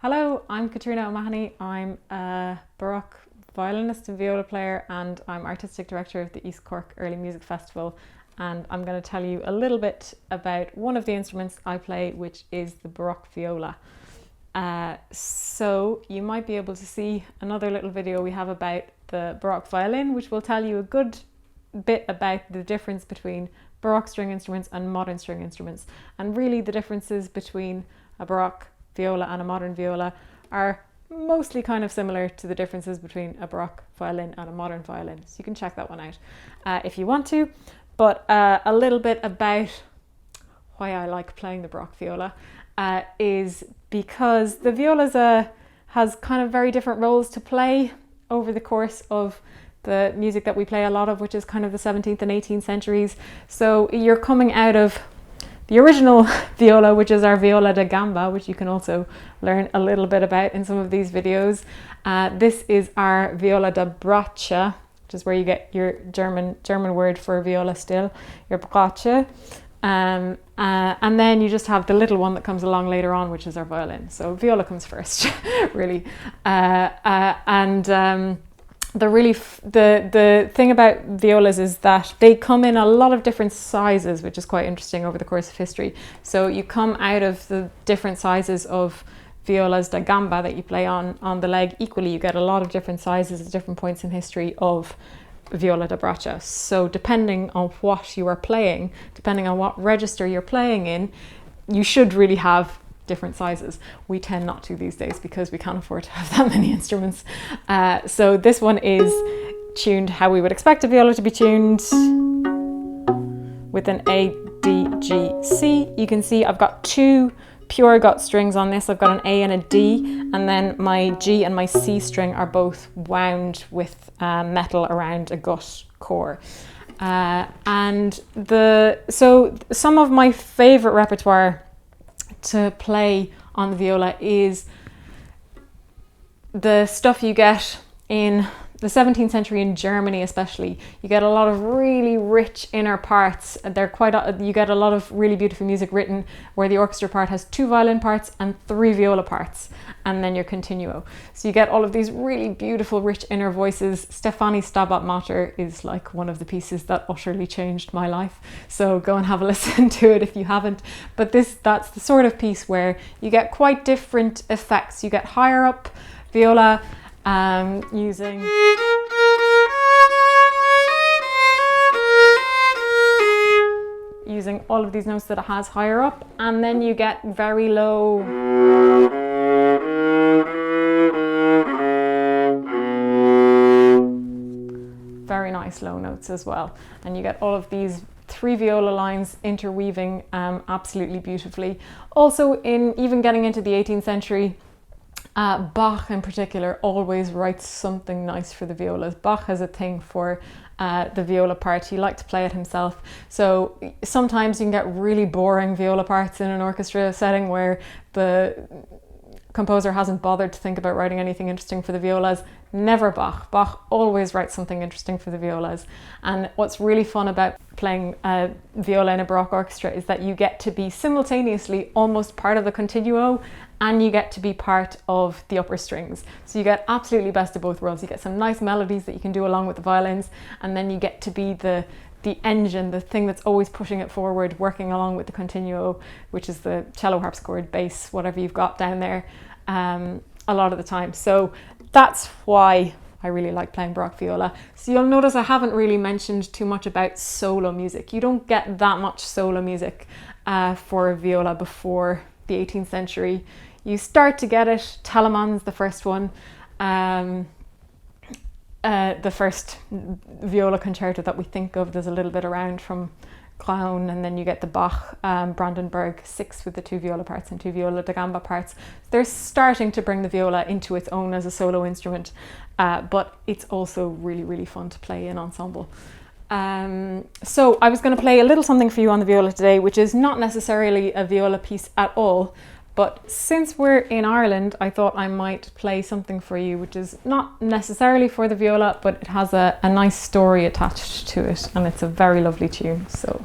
Hello, I'm Caitríona O'Mahony. I'm a Baroque violinist and viola player, and I'm artistic director of the East Cork Early Music Festival. And I'm going to tell you a little bit about one of the instruments I play, which is the Baroque viola. So you might be able to see another little video we have about the Baroque violin, which will tell you a good bit about the difference between Baroque string instruments and modern string instruments. And really the differences between a Baroque viola and a modern viola are mostly kind of similar to the differences between a Baroque violin and a modern violin. So you can check that one out if you want to. But a little bit about why I like playing the Baroque viola is because the viola has kind of very different roles to play over the course of the music that we play a lot of, which is kind of the 17th and 18th centuries. So you're coming out of the original viola, which is our viola da gamba, which you can also learn a little bit about in some of these videos. This is our viola da braccia, which is where you get your German word for viola still, your braccia. And then you just have the little one that comes along later on, which is our violin. So viola comes first, really. The thing about violas is that they come in a lot of different sizes, which is quite interesting over the course of history. So you come out of the different sizes of violas da gamba that you play on the leg. Equally, you get a lot of different sizes at different points in history of viola da braccia. So depending on what you are playing, depending on what register you're playing in, you should really have different sizes. We tend not to these days because we can't afford to have that many instruments. So this one is tuned how we would expect a viola to be tuned, with an A, D, G, C. You can see I've got two pure gut strings on this. I've got an A and a D, and then my G and my C string are both wound with metal around a gut core. So some of my favorite repertoire to play on the viola is the stuff you get in the 17th century in Germany, especially. You get a lot of really rich inner parts. You get a lot of really beautiful music written where the orchestra part has 2 violin parts and 3 viola parts, and then your continuo. So you get all of these really beautiful, rich inner voices. Stefani Stabat Mater is like one of the pieces that utterly changed my life. So go and have a listen to it if you haven't. But that's the sort of piece where you get quite different effects. You get higher up viola, using all of these notes that it has higher up, and then you get very low, very nice low notes as well, and you get all of these 3 viola lines interweaving absolutely beautifully. Also, in even getting into the 18th century, Bach in particular always writes something nice for the violas. Bach has a thing for the viola part. He liked to play it himself. So sometimes you can get really boring viola parts in an orchestra setting where the composer hasn't bothered to think about writing anything interesting for the violas. Never Bach. Bach always writes something interesting for the violas. And what's really fun about playing viola in a Baroque orchestra is that you get to be simultaneously almost part of the continuo, and you get to be part of the upper strings. So you get absolutely best of both worlds. You get some nice melodies that you can do along with the violins, and then you get to be the engine, the thing that's always pushing it forward, working along with the continuo, which is the cello, harpsichord, bass, whatever you've got down there, a lot of the time. So that's why I really like playing Baroque viola. So you'll notice I haven't really mentioned too much about solo music. You don't get that much solo music for a viola before the 18th century. You start to get it. Telemann's the first one. The first viola concerto that we think of. There's a little bit around from Clown, and then you get the Bach Brandenburg 6 with the 2 viola parts and 2 viola da gamba parts. They're starting to bring the viola into its own as a solo instrument, but it's also really, really fun to play in ensemble. So I was going to play a little something for you on the viola today, which is not necessarily a viola piece at all. But since we're in Ireland, I thought I might play something for you, which is not necessarily for the viola, but it has a nice story attached to it, and it's a very lovely tune. So.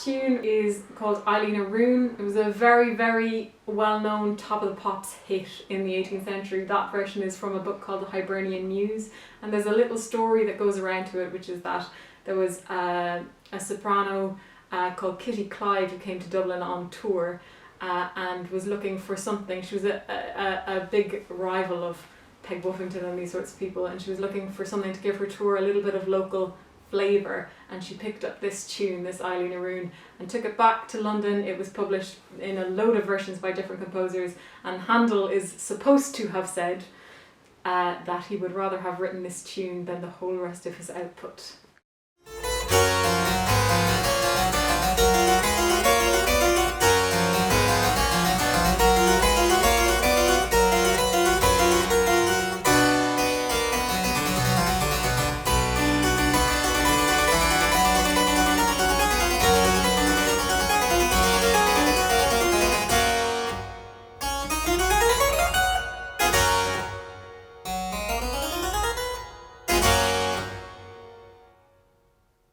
tune is called Eileen Rune. It was a very, very well-known top of the pops hit in the 18th century. That version is from a book called The Hibernian Muse, and there's a little story that goes around to it, which is that there was a soprano called Kitty Clyde who came to Dublin on tour and was looking for something. She was a big rival of Peg Buffington and these sorts of people, and she was looking for something to give her tour a little bit of local flavour, and she picked up this tune, this Eileen Rune, and took it back to London. It was published in a load of versions by different composers, and Handel is supposed to have said that he would rather have written this tune than the whole rest of his output.